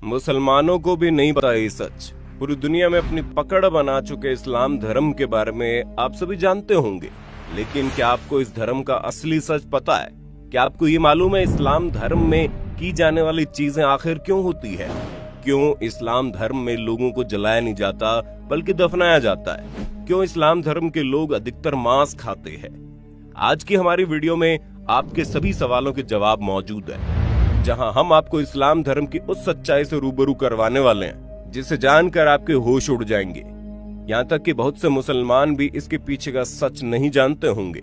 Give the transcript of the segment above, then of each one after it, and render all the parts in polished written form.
मुसलमानों को भी नहीं पता ये सच। पूरी दुनिया में अपनी पकड़ बना चुके इस्लाम धर्म के बारे में आप सभी जानते होंगे, लेकिन क्या आपको इस धर्म का असली सच पता है? क्या आपको ये मालूम है इस्लाम धर्म में की जाने वाली चीजें आखिर क्यों होती है? क्यों इस्लाम धर्म में लोगों को जलाया नहीं जाता बल्कि दफनाया जाता है? क्यों इस्लाम धर्म के लोग अधिकतर मांस खाते हैं? आज की हमारी वीडियो में आपके सभी सवालों के जवाब मौजूद है, जहां हम आपको इस्लाम धर्म की उस सच्चाई से रूबरू करवाने वाले हैं जिसे जानकर आपके होश उड़ जाएंगे। यहाँ तक कि बहुत से मुसलमान भी इसके पीछे का सच नहीं जानते होंगे।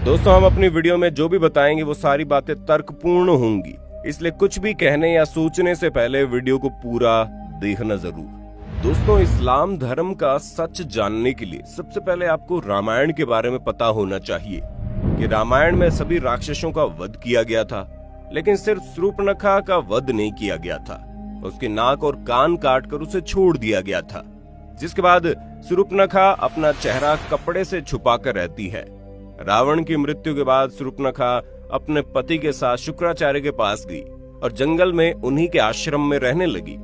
दोस्तों, हम अपनी वीडियो में जो भी बताएंगे वो सारी बातें तर्कपूर्ण होंगी, इसलिए कुछ भी कहने या सोचने से पहले वीडियो को पूरा देखना जरूर। दोस्तों, इस्लाम धर्म का सच जानने के लिए सबसे पहले आपको रामायण के बारे में पता होना चाहिए कि रामायण में सभी राक्षसों का वध किया गया था, लेकिन सिर्फ शूर्पणखा का वध नहीं किया गया था। उसके नाक और कान काटकर उसे छोड़ दिया गया था, जिसके बाद शूर्पणखा अपना चेहरा कपड़े से छुपाकर रहती है। रावण की मृत्यु के बाद शूर्पणखा अपने पति के साथ शुक्राचार्य के पास गई और जंगल में उन्हीं के आश्रम में रहने लगी।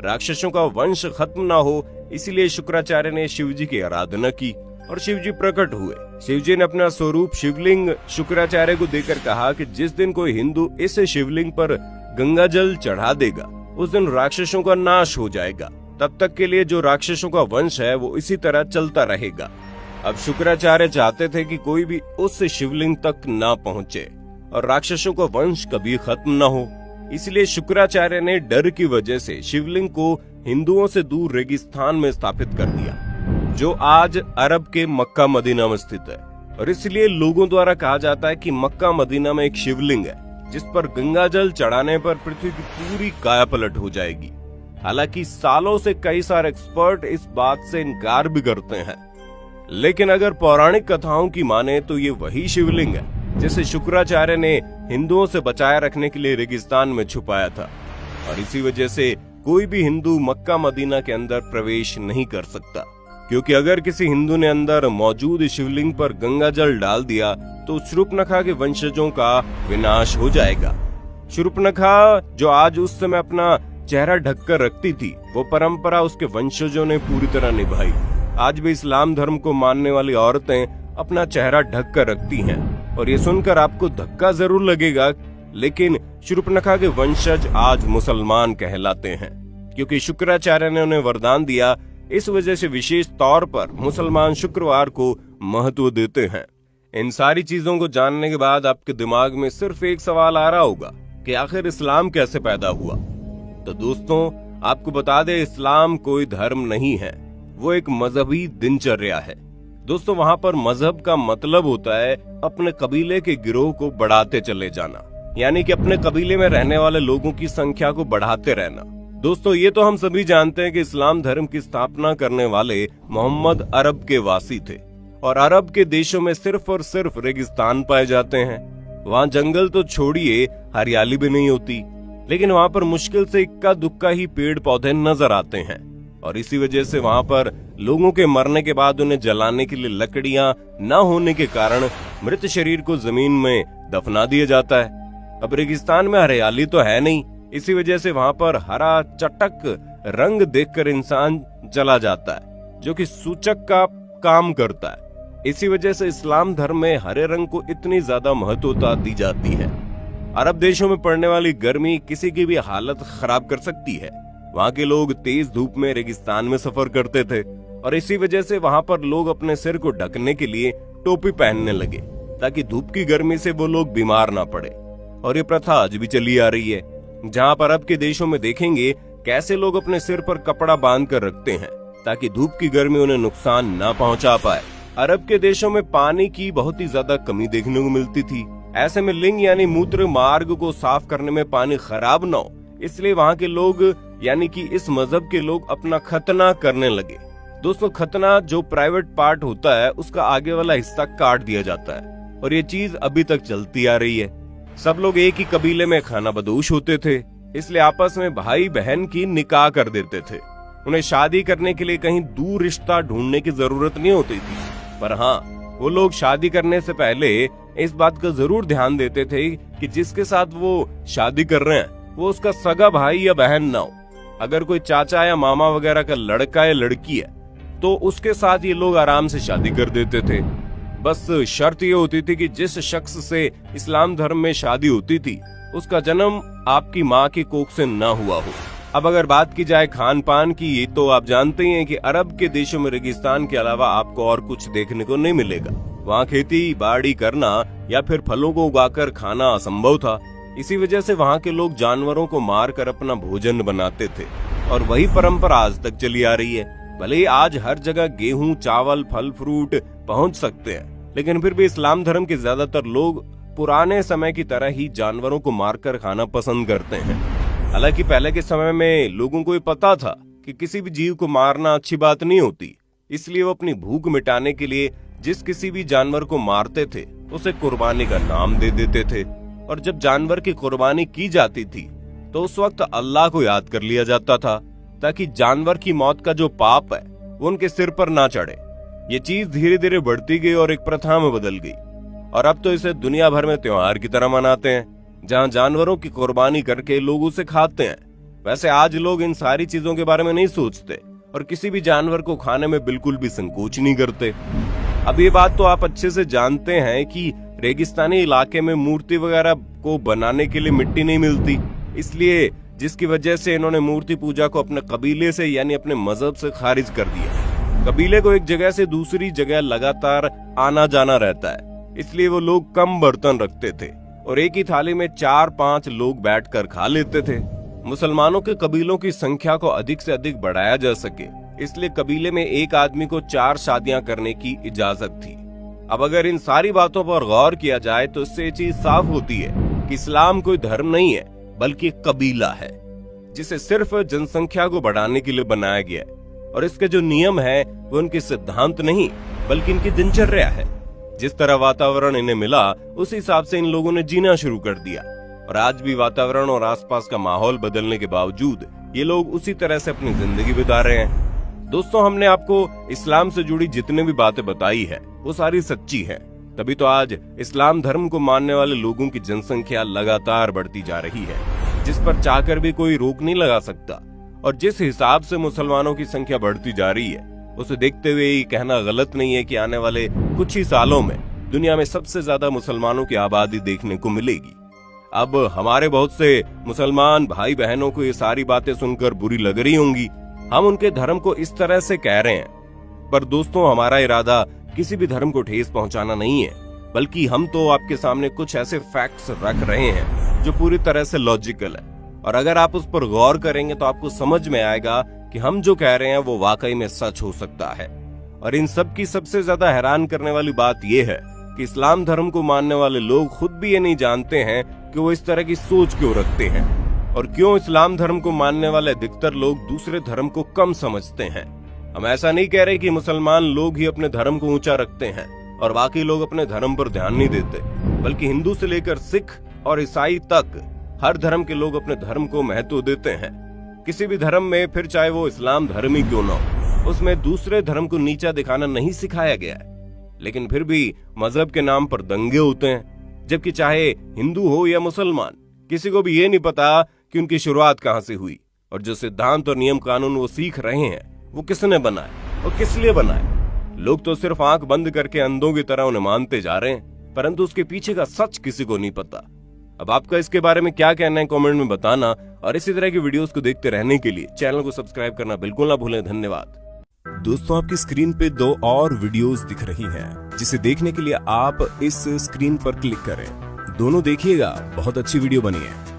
राक्षसों का वंश खत्म ना हो, इसीलिए शुक्राचार्य ने शिव जी की आराधना की और शिव जी प्रकट हुए। शिव जी ने अपना स्वरूप शिवलिंग शुक्राचार्य को देकर कहा कि जिस दिन कोई हिंदू इस शिवलिंग पर गंगा जल चढ़ा देगा, उस दिन राक्षसों का नाश हो जाएगा। तब तक के लिए जो राक्षसों का वंश है वो इसी तरह चलता रहेगा। अब शुक्राचार्य चाहते थे कि कोई भी उस शिवलिंग तक ना पहुंचे और राक्षसों का वंश कभी खत्म न हो। इसलिए शुक्राचार्य ने डर की वजह से शिवलिंग को हिंदुओं से दूर रेगिस्तान में स्थापित कर दिया, जो आज अरब के मक्का मदीना में स्थित है। और इसलिए लोगों द्वारा कहा जाता है कि मक्का मदीना में एक शिवलिंग है जिस पर गंगा जल चढ़ाने पर पृथ्वी की पूरी कायापलट हो जाएगी। हालांकि सालों से कई सारे एक्सपर्ट इस बात से इनकार भी करते हैं, लेकिन अगर पौराणिक कथाओं की माने तो ये वही शिवलिंग है जिसे शुक्राचार्य ने हिंदुओं से बचाए रखने के लिए रेगिस्तान में छुपाया था। और इसी वजह से कोई भी हिंदू मक्का मदीना के अंदर प्रवेश नहीं कर सकता, क्योंकि अगर किसी हिंदू ने अंदर मौजूद शिवलिंग पर गंगा जल डाल दिया तो शूर्पणखा के वंशजों का विनाश हो जाएगा। शूर्पणखा जो आज उस समय अपना चेहरा ढककर रखती थी, वो परंपरा उसके वंशजों ने पूरी तरह निभाई। आज भी इस्लाम धर्म को मानने वाली औरतें अपना चेहरा ढक कर रखती हैं, और ये सुनकर आपको धक्का जरूर लगेगा, लेकिन शूर्पणखा के वंशज आज मुसलमान कहलाते हैं, क्योंकि शुक्राचार्य ने उन्हें वरदान दिया। इस वजह से विशेष तौर पर मुसलमान शुक्रवार को महत्व देते हैं। इन सारी चीजों को जानने के बाद आपके दिमाग में सिर्फ एक सवाल आ रहा होगा कि आखिर इस्लाम कैसे पैदा हुआ। तो दोस्तों, आपको बता दें, इस्लाम कोई धर्म नहीं है, वो एक मजहबी दिनचर्या है। दोस्तों, वहाँ पर मजहब का मतलब होता है अपने कबीले के गिरोह को बढ़ाते चले जाना, यानी कि अपने कबीले में रहने वाले लोगों की संख्या को बढ़ाते रहना। दोस्तों, ये तो हम सभी जानते हैं कि इस्लाम धर्म की स्थापना करने वाले मोहम्मद अरब के वासी थे, और अरब के देशों में सिर्फ और सिर्फ रेगिस्तान पाए जाते हैं। वहाँ जंगल तो छोड़िए, हरियाली भी नहीं होती, लेकिन वहाँ पर मुश्किल से इक्का दुक्का ही पेड़ पौधे नजर आते हैं। और इसी वजह से वहाँ पर लोगों के मरने के बाद उन्हें जलाने के लिए लकड़ियां न होने के कारण मृत शरीर को जमीन में दफना दिया जाता है। अब रेगिस्तान में हरियाली तो है नहीं, इसी वजह से वहाँ पर हरा चटक रंग देखकर इंसान चला जाता है, जो कि सूचक का काम करता है। इसी वजह से इस्लाम धर्म में हरे रंग को इतनी ज्यादा महत्वता दी जाती है। अरब देशों में पड़ने वाली गर्मी किसी की भी हालत खराब कर सकती है। वहाँ के लोग तेज धूप में रेगिस्तान में सफर करते थे, और इसी वजह से वहाँ पर लोग अपने सिर को ढकने के लिए टोपी पहनने लगे, ताकि धूप की गर्मी से वो लोग बीमार ना पड़े। और ये प्रथा आज भी चली आ रही है। जहाँ पर अरब के देशों में देखेंगे कैसे लोग अपने सिर पर कपड़ा बांध कर रखते हैं, ताकि धूप की गर्मी उन्हें नुकसान ना पहुँचा पाए। अरब के देशों में पानी की बहुत ही ज्यादा कमी देखने को मिलती थी। ऐसे में लिंग यानी मूत्र मार्ग को साफ करने में पानी खराब न हो, इसलिए वहाँ के लोग यानी कि इस मजहब के लोग अपना खतना करने लगे। दोस्तों, खतना जो प्राइवेट पार्ट होता है उसका आगे वाला हिस्सा काट दिया जाता है, और ये चीज अभी तक चलती आ रही है। सब लोग एक ही कबीले में खाना बदोश होते थे, इसलिए आपस में भाई बहन की निकाह कर देते थे। उन्हें शादी करने के लिए कहीं दूर रिश्ता ढूंढने की जरूरत नहीं होती थी, पर हाँ, वो लोग शादी करने से पहले इस बात का जरूर ध्यान देते थे कि जिसके साथ वो शादी कर रहे हैं वो उसका सगा भाई या बहन ना हो, अगर कोई चाचा या मामा वगैरह का लड़का या लड़की है तो उसके साथ ये लोग आराम से शादी कर देते थे। बस शर्त ये होती थी कि जिस शख्स से इस्लाम धर्म में शादी होती थी उसका जन्म आपकी माँ की कोख से ना हुआ हो। अब अगर बात की जाए खान पान की, तो आप जानते ही हैं कि अरब के देशों में रेगिस्तान के अलावा आपको और कुछ देखने को नहीं मिलेगा। वहाँ खेती बाड़ी करना या फिर फलों को उगाकर खाना असंभव था। इसी वजह से वहाँ के लोग जानवरों को मार कर अपना भोजन बनाते थे और वही परंपरा आज तक चली आ रही है। भले ही आज हर जगह गेहूं, चावल, फल फ्रूट पहुँच सकते हैं, लेकिन फिर भी इस्लाम धर्म के ज्यादातर लोग पुराने समय की तरह ही जानवरों को मारकर खाना पसंद करते हैं। हालांकि पहले के समय में लोगों को ये पता था कि किसी भी जीव को मारना अच्छी बात नहीं होती, इसलिए वो अपनी भूख मिटाने के लिए जिस किसी भी जानवर को मारते थे उसे कुर्बानी का नाम दे देते थे। और जब जानवर की कुर्बानी की जाती थी तो उस वक्त अल्लाह को याद कर लिया जाता था, ताकि जानवर की मौत का जो पाप है वो उनके सिर पर ना चढ़े। ये चीज धीरे धीरे बढ़ती गई और एक प्रथा में बदल गई और अब तो इसे दुनिया भर में त्योहार की तरह मनाते हैं, जहां जानवरों की कुर्बानी करके लोग उसे खाते हैं। वैसे आज लोग इन सारी चीजों के बारे में नहीं सोचते और किसी भी जानवर को खाने में बिल्कुल भी संकोच नहीं करते। अब ये बात तो आप अच्छे से जानते हैं कि रेगिस्तानी इलाके में मूर्ति वगैरह को बनाने के लिए मिट्टी नहीं मिलती, इसलिए जिसकी वजह से इन्होंने मूर्ति पूजा को अपने कबीले से यानी अपने मजहब से खारिज कर दिया। कबीले को एक जगह से दूसरी जगह लगातार आना जाना रहता है, इसलिए वो लोग कम बर्तन रखते थे और एक ही थाली में 4-5 लोग बैठकर खा लेते थे। मुसलमानों के कबीलों की संख्या को अधिक से अधिक बढ़ाया जा सके, इसलिए कबीले में एक आदमी को 4 शादियां करने की इजाजत थी। अब अगर इन सारी बातों पर गौर किया जाए तो इससे ये चीज साफ होती है कि इस्लाम कोई धर्म नहीं है बल्कि कबीला है, जिसे सिर्फ जनसंख्या को बढ़ाने के लिए बनाया गया है। और इसके जो नियम है वो उनके सिद्धांत नहीं बल्कि इनकी दिनचर्या है। जिस तरह वातावरण इन्हें मिला उस हिसाब से इन लोगों ने जीना शुरू कर दिया और आज भी वातावरण और आसपास का माहौल बदलने के बावजूद ये लोग उसी तरह से अपनी जिंदगी बिता रहे हैं। दोस्तों, हमने आपको इस्लाम से जुड़ी जितने भी बातें बताई है वो सारी सच्ची है, तभी तो आज इस्लाम धर्म को मानने वाले लोगों की जनसंख्या लगातार बढ़ती जा रही है, जिस पर चाहकर भी कोई रोक नहीं लगा सकता। और जिस हिसाब से मुसलमानों की संख्या बढ़ती जा रही है उसे देखते हुए ये कहना गलत नहीं है कि आने वाले कुछ ही सालों में दुनिया में सबसे ज्यादा मुसलमानों की आबादी देखने को मिलेगी। अब हमारे बहुत से मुसलमान भाई बहनों को ये सारी बातें सुनकर बुरी लग रही होंगी, हम उनके धर्म को इस तरह से कह रहे हैं, पर दोस्तों हमारा इरादा किसी भी धर्म को ठेस पहुंचाना नहीं है, बल्कि हम तो आपके सामने कुछ ऐसे फैक्ट्स रख रहे हैं जो पूरी तरह से लॉजिकल है। और अगर आप उस पर गौर करेंगे तो आपको समझ में आएगा कि हम जो कह रहे हैं वो वाकई में सच हो सकता है। और इन सब की सबसे ज्यादा हैरान करने वाली बात यह है कि इस्लाम धर्म को मानने वाले लोग खुद भी ये नहीं जानते हैं कि वो इस तरह की सोच क्यों रखते हैं और क्यों इस्लाम धर्म को मानने वाले अधिकतर लोग दूसरे धर्म को कम समझते हैं। हम ऐसा नहीं कह रहे कि मुसलमान लोग ही अपने धर्म को ऊंचा रखते हैं और बाकी लोग अपने धर्म पर ध्यान नहीं देते, बल्कि हिंदू से लेकर सिख और ईसाई तक हर धर्म के लोग अपने धर्म को महत्व देते हैं। किसी भी धर्म में, फिर चाहे वो इस्लाम धर्म ही क्यों न हो, उसमें दूसरे धर्म को नीचा दिखाना नहीं सिखाया गया है। लेकिन फिर भी मजहब के नाम पर दंगे होते हैं, जबकि चाहे हिंदू हो या मुसलमान, किसी को भी ये नहीं पता कि उनकी शुरुआत कहाँ से हुई और जो सिद्धांत और नियम कानून वो सीख रहे हैं वो किसने बनाए और किस लिए बनाए। लोग तो सिर्फ आंख बंद करके अंधों की तरह उन्हें मानते जा रहे हैं, परंतु उसके पीछे का सच किसी को नहीं पता। अब आपका इसके बारे में क्या कहना है कमेंट में बताना, और इसी तरह की वीडियोस को देखते रहने के लिए चैनल को सब्सक्राइब करना बिल्कुल ना भूलें। धन्यवाद। दोस्तों, आपकी स्क्रीन पे 2 और वीडियोस दिख रही हैं, जिसे देखने के लिए आप इस स्क्रीन पर क्लिक करें। दोनों देखिएगा, बहुत अच्छी वीडियो बनी है।